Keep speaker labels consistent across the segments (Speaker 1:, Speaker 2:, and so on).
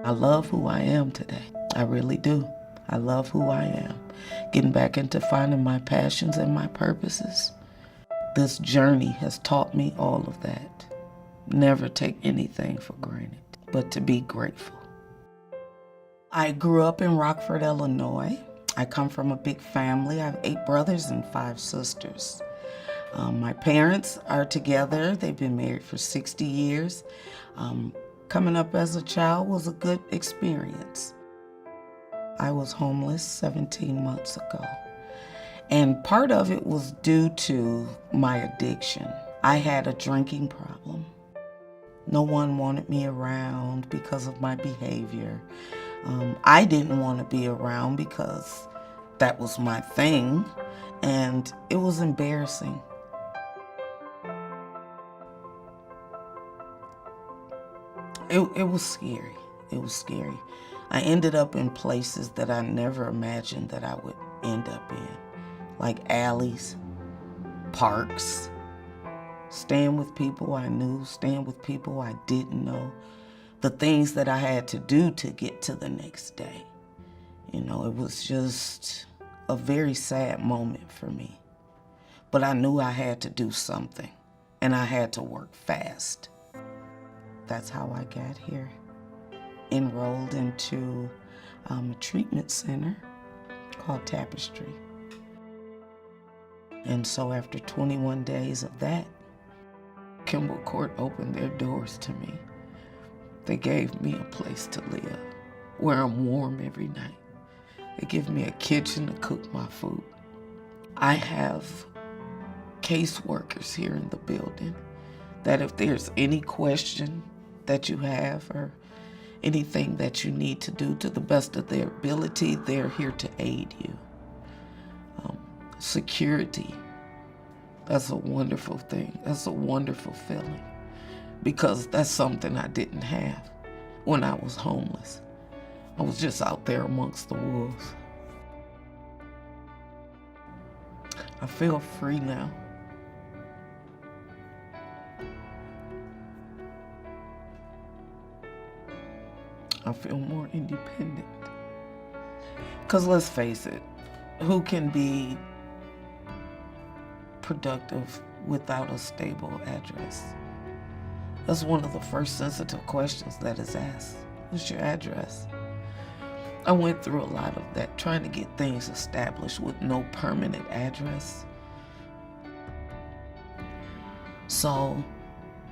Speaker 1: I love who I am today. I really do. I love who I am. Getting back into finding my passions and my purposes. This journey has taught me all of that. Never take anything for granted, but to be grateful. I grew up in Rockford, Illinois. I come from a big family. I have 8 brothers and 5 sisters. My parents are together. They've been married for 60 years. Coming up as a child was a good experience. I was homeless 17 months ago. And part of it was due to my addiction. I had a drinking problem. No one wanted me around because of my behavior. I didn't want to be around because that was my thing, and it was embarrassing. It was scary. It was scary. I ended up in places that I never imagined that I would end up in, like alleys, parks, staying with people I knew, staying with people I didn't know, the things that I had to do to get to the next day. You know, it was just a very sad moment for me. But I knew I had to do something, and I had to work fast. That's how I got here. Enrolled into a treatment center called Tapestry. And so after 21 days of that, Kimball Court opened their doors to me. They gave me a place to live where I'm warm every night. They give me a kitchen to cook my food. I have caseworkers here in the building that if there's any question that you have or anything that you need to do to the best of their ability, they're here to aid you. Security, that's a wonderful thing. That's a wonderful feeling because that's something I didn't have when I was homeless. I was just out there amongst the wolves. I feel free now. I feel more independent. Because let's face it, who can be productive without a stable address? That's one of the first sensitive questions that is asked. What's your address? I went through a lot of that, trying to get things established with no permanent address. So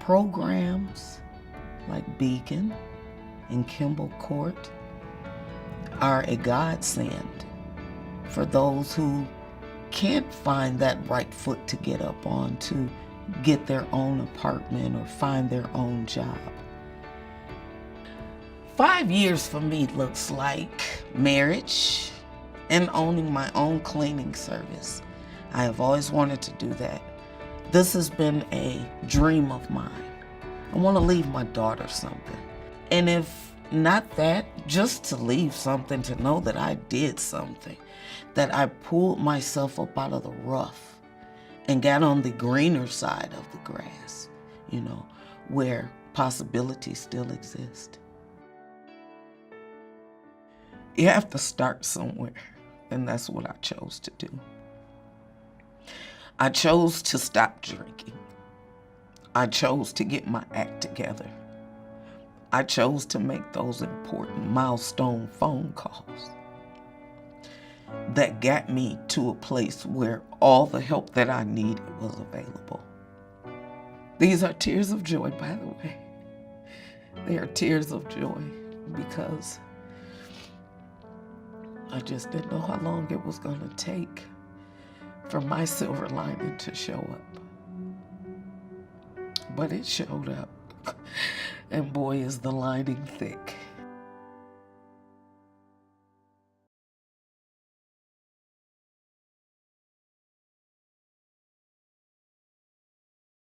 Speaker 1: programs like Beacon and Kimball Court are a godsend for those who can't find that right foot to get up on to get their own apartment or find their own job. 5 years for me looks like marriage and owning my own cleaning service. I have always wanted to do that. This has been a dream of mine. I want to leave my daughter something. And if not that, just to leave something, to know that I did something, that I pulled myself up out of the rough and got on the greener side of the grass, you know, where possibilities still exist. You have to start somewhere, and that's what I chose to do. I chose to stop drinking. I chose to get my act together. I chose to make those important milestone phone calls that got me to a place where all the help that I needed was available. These are tears of joy, by the way. They are tears of joy because I just didn't know how long it was going to take for my silver lining to show up. But it showed up. And boy, is the lining thick.